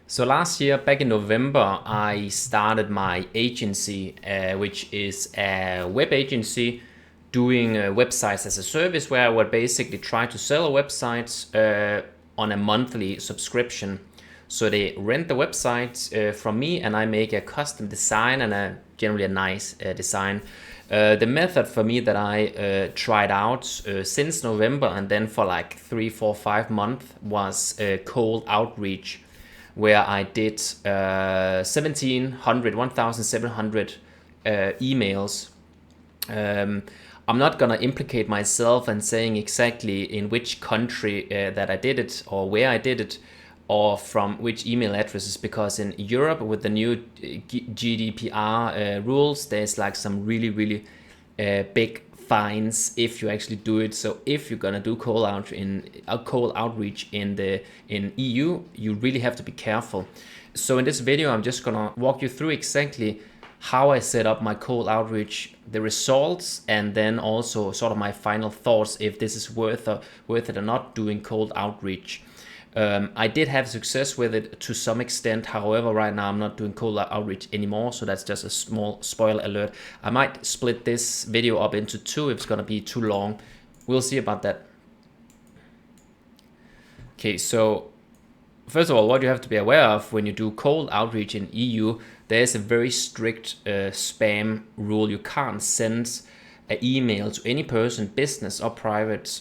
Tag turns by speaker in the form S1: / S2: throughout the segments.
S1: So last year, back in November, I started my agency, which is a web agency doing websites as a service, where I would basically try to sell websites on a monthly subscription. So they rent the website from me, and I make a custom design and generally a nice design. The method for me that I tried out since November and then for like 3, 4, 5 months was cold outreach, where I did 1,700 emails. I'm not gonna implicate myself and saying exactly in which country that I did it or where I did it or from which email addresses, because in Europe with the new GDPR rules, there's like some really big fines if you actually do it. So if you're gonna do cold outreach in EU, you really have to be careful. So in this video, I'm just gonna walk you through exactly how I set up my cold outreach, the results, and then also sort of my final thoughts if this is worth it or not doing cold outreach. I did have success with it to some extent. However, right now I'm not doing cold outreach anymore, so that's just a small spoiler alert. I might split this video up into two if it's gonna be too long. We'll see about that. Okay, so first of all, what you have to be aware of when you do cold outreach in EU, there's a very strict spam rule. You can't send an email to any person, business or private,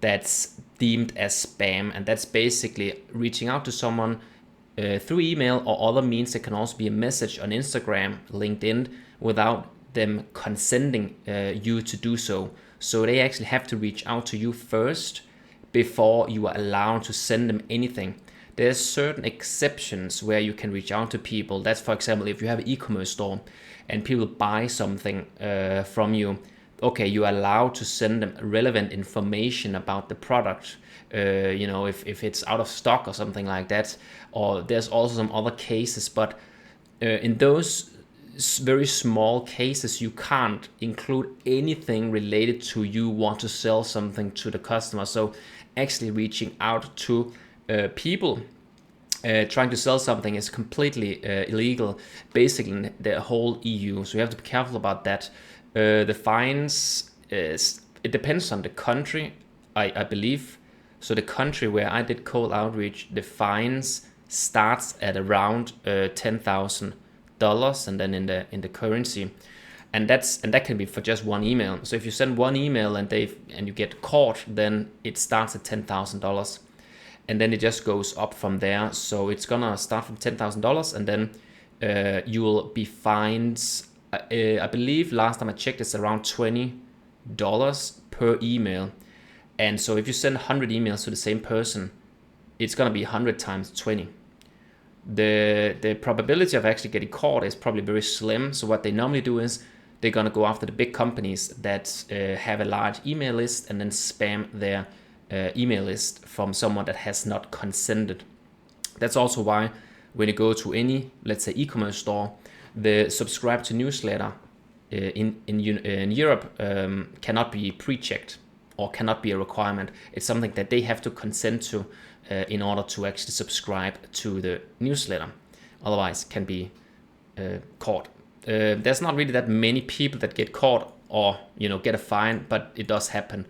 S1: that's deemed as spam, and that's basically reaching out to someone through email or other means. It can also be a message on Instagram, LinkedIn, without them consenting you to do so. So they actually have to reach out to you first before you are allowed to send them anything. There's certain exceptions where you can reach out to people. That's, for example, if you have an e-commerce store and people buy something from you, okay, you're allowed to send them relevant information about the product, if it's out of stock or something like that. Or there's also some other cases, but in those very small cases, you can't include anything related to you want to sell something to the customer. So actually reaching out to people trying to sell something is completely illegal, basically in the whole EU. So you have to be careful about that. The fines, it depends on the country, I believe. So the country where I did cold outreach, the fines starts at around $10,000, and then in the currency, and that can be for just one email. So if you send one email and you get caught, then it starts at $10,000, and then it just goes up from there. So it's gonna start from $10,000, and then you will be fined. I believe last time I checked, it's around $20 per email. And so if you send 100 emails to the same person, it's gonna be 100 times 20. The probability of actually getting caught is probably very slim. So what they normally do is they're gonna go after the big companies that have a large email list and then spam their email list from someone that has not consented. That's also why when you go to any, let's say, e-commerce store, the subscribe to newsletter in Europe cannot be pre-checked or cannot be a requirement. It's something that they have to consent to in order to actually subscribe to the newsletter. Otherwise, can be caught. There's not really that many people that get caught or get a fine, but it does happen.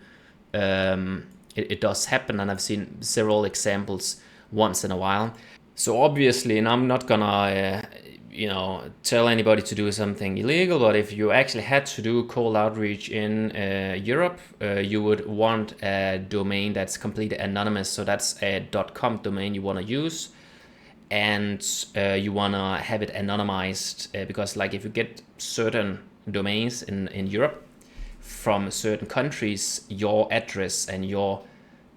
S1: It does happen, and I've seen several examples once in a while. So obviously, and I'm not gonna tell anybody to do something illegal, but if you actually had to do cold outreach in Europe, you would want a domain that's completely anonymous. So that's a .com domain you want to use, and you want to have it anonymized because like if you get certain domains in Europe from certain countries, your address and your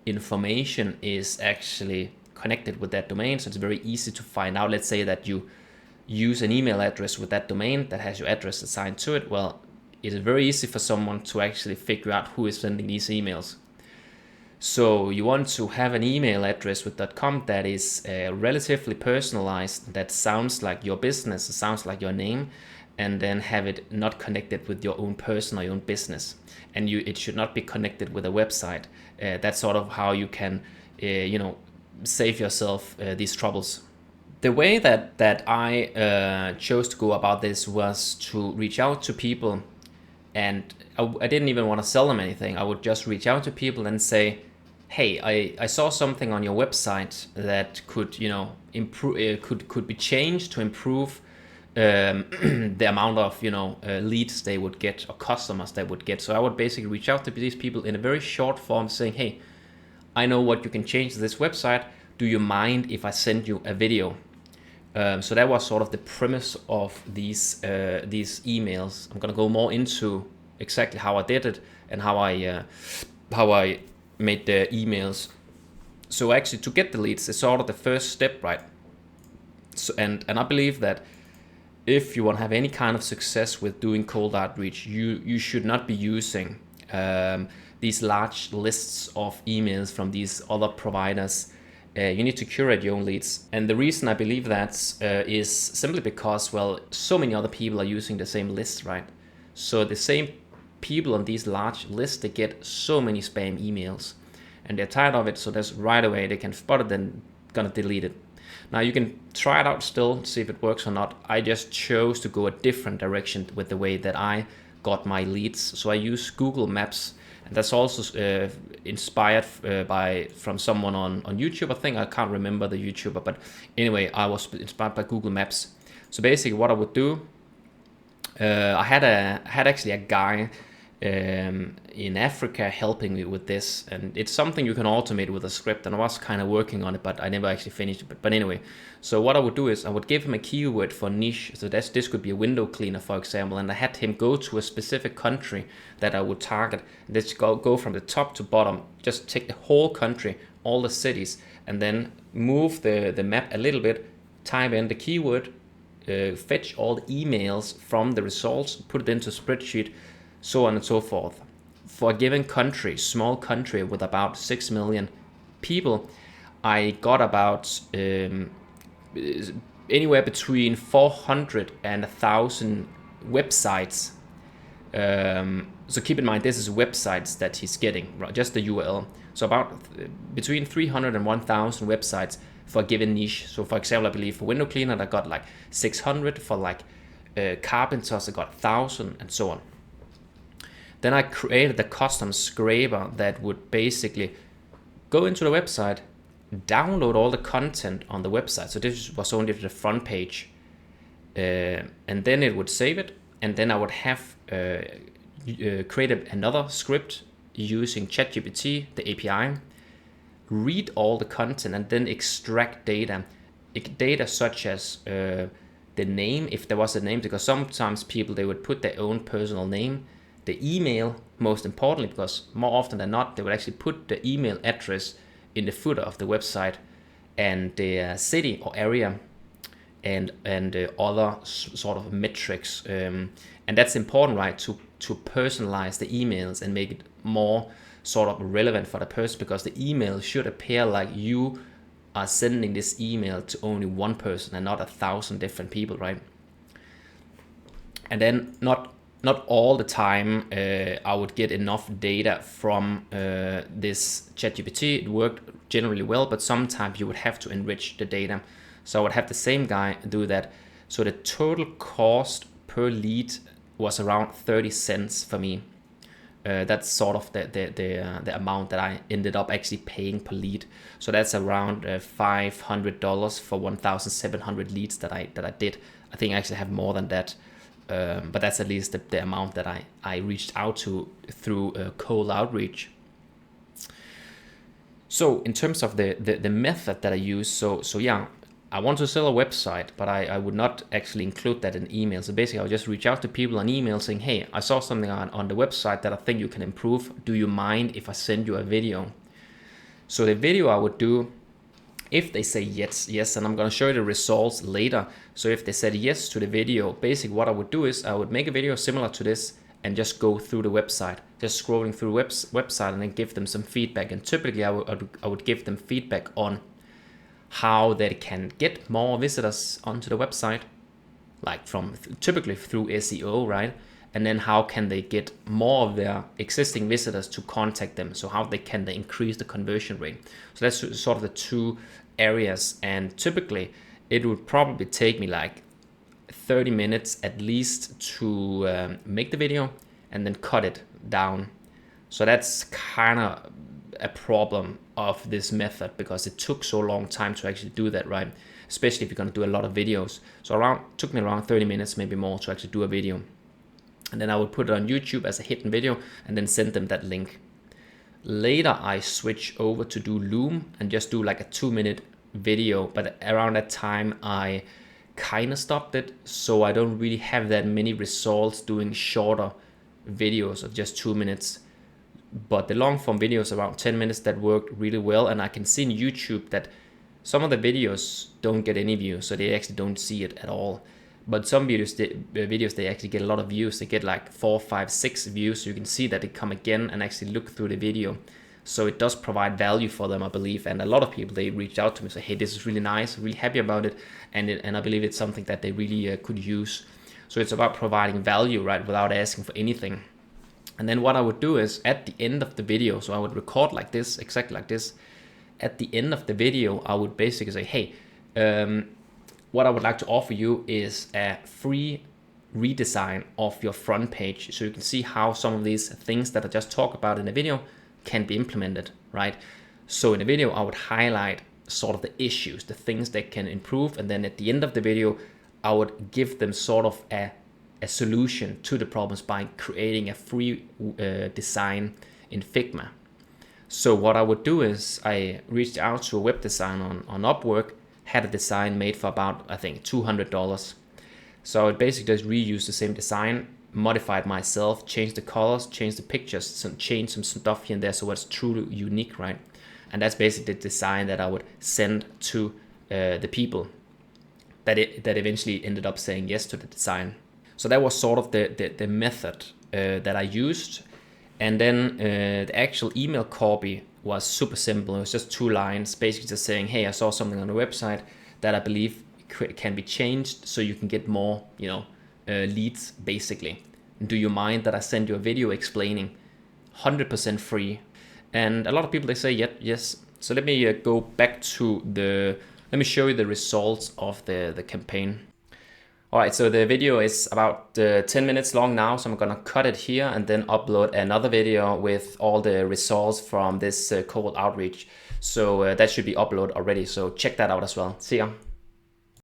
S1: information is actually connected with that domain. So it's very easy to find out. Let's say that you use an email address with that domain that has your address assigned to it. Well, it's very easy for someone to actually figure out who is sending these emails. So you want to have an email address with .com that is relatively personalized, that sounds like your business, sounds like your name, and then have it not connected with your own person or your own business. And it should not be connected with a website. That's sort of how you can, save yourself these troubles. The way that I chose to go about this was to reach out to people, and I didn't even want to sell them anything. I would just reach out to people and say, hey, I saw something on your website that could, you know, improve, could be changed to improve the amount of, you know, leads they would get or customers they would get. So I would basically reach out to these people in a very short form saying, hey, I know what you can change to this website. Do you mind if I send you a video? So that was sort of the premise of these emails. I'm gonna go more into exactly how I did it and how I made the emails. So actually, to get the leads is sort of the first step, right? So and I believe that if you want to have any kind of success with doing cold outreach, you should not be using these large lists of emails from these other providers. You need to curate your own leads. And the reason I believe that is simply because, well, so many other people are using the same list, right? So the same people on these large lists, they get so many spam emails and they're tired of it. So that's right away, they can spot it and gonna delete it. Now you can try it out still, see if it works or not. I just chose to go a different direction with the way that I got my leads. So I use Google Maps. And that's also inspired from someone on YouTube. I think I can't remember the YouTuber, but anyway, I was inspired by Google Maps. So basically, what I would do, I had actually a guy in Africa helping me with this, and it's something you can automate with a script. And I was kind of working on it, but I never actually finished it. But anyway, so what I would do is I would give him a keyword for niche. So this could be a window cleaner, for example, and I had him go to a specific country that I would target. Let's go from the top to bottom, just take the whole country, all the cities, and then move the map a little bit, type in the keyword, fetch all the emails from the results, put it into a spreadsheet, so on and so forth. For a given country, small country with about 6 million people, I got about anywhere between 400 and 1,000 websites. So keep in mind, this is websites that he's getting, right? Just the URL. So about between 300 and 1,000 websites for a given niche. So for example, I believe for window cleaner, I got like 600. For like carpenters, I got 1,000 and so on. Then I created a custom scraper that would basically go into the website, download all the content on the website. So this was only the front page. And then it would save it. And then I would have created another script using ChatGPT, the API, read all the content and then extract data. Data such as the name, if there was a name, because sometimes people, they would put their own personal name, the email, most importantly, because more often than not, they would actually put the email address in the footer of the website, and the city or area, and other sort of metrics. And that's important, right, to personalize the emails and make it more sort of relevant for the person, because the email should appear like you are sending this email to only one person and not 1,000 different people, right? And then not all the time I would get enough data from this ChatGPT. It worked generally well, but sometimes you would have to enrich the data. So I would have the same guy do that. So the total cost per lead was around 30 cents for me. That's sort of the amount that I ended up actually paying per lead. So that's around $500 for 1,700 leads that I did. I think I actually have more than that. But that's at least the amount that I reached out to through cold outreach. So in terms of the method that I use, so yeah, I want to sell a website, but I would not actually include that in email. So basically, I would just reach out to people on email saying, hey, I saw something on the website that I think you can improve. Do you mind if I send you a video? So the video I would do, if they say yes, and I'm going to show you the results later. So if they said yes to the video, basically what I would do is I would make a video similar to this and just go through the website, just scrolling through website and then give them some feedback. And typically I would give them feedback on how they can get more visitors onto the website, like typically through SEO, right? And then how can they get more of their existing visitors to contact them? So how they increase the conversion rate? So that's sort of the two areas. And typically, it would probably take me like 30 minutes at least to make the video and then cut it down. So that's kind of a problem of this method, because it took so long time to actually do that, right? Especially if you're going to do a lot of videos. So took me around 30 minutes, maybe more, to actually do a video. And then I would put it on YouTube as a hidden video and then send them that link. Later I switch over to do Loom and just do like a 2-minute video, but around that time I kind of stopped it, so I don't really have that many results doing shorter videos of just 2 minutes. But the long form videos around 10 minutes, that worked really well, and I can see in YouTube that some of the videos don't get any views, so they actually don't see it at all. But some videos they actually get a lot of views. They get like 4, 5, 6 views, so you can see that they come again and actually look through the video. So it does provide value for them, I believe. And a lot of people, they reached out to me and say, hey, this is really nice, really happy about it, and I believe it's something that they really could use. So it's about providing value, right, without asking for anything. And then what I would do is at the end of the video, so I would record like this, exactly like this. At the end of the video, I would basically say, hey, what I would like to offer you is a free redesign of your front page, so you can see how some of these things that I just talked about in the video can be implemented, right? So in the video, I would highlight sort of the issues, the things that can improve, and then at the end of the video, I would give them sort of a solution to the problems by creating a free design in Figma. So what I would do is I reached out to a web designer on Upwork, had a design made for about, I think, $200. So I basically just reused the same design, modified myself, changed the colors, changed the pictures, changed some stuff here and there, so it's truly unique, right? And that's basically the design that I would send to the people that eventually ended up saying yes to the design. So that was sort of the method that I used. And then the actual email copy was super simple. It was just 2 lines, basically just saying, hey, I saw something on the website that I believe can be changed so you can get more, leads, basically. Do you mind that I send you a video explaining? 100% free. And a lot of people, they say yes. So let me go back to let me show you the results of the campaign. All right, so the video is about 10 minutes long now, so I'm gonna cut it here and then upload another video with all the results from this cold outreach. So that should be uploaded already, so check that out as well. See ya.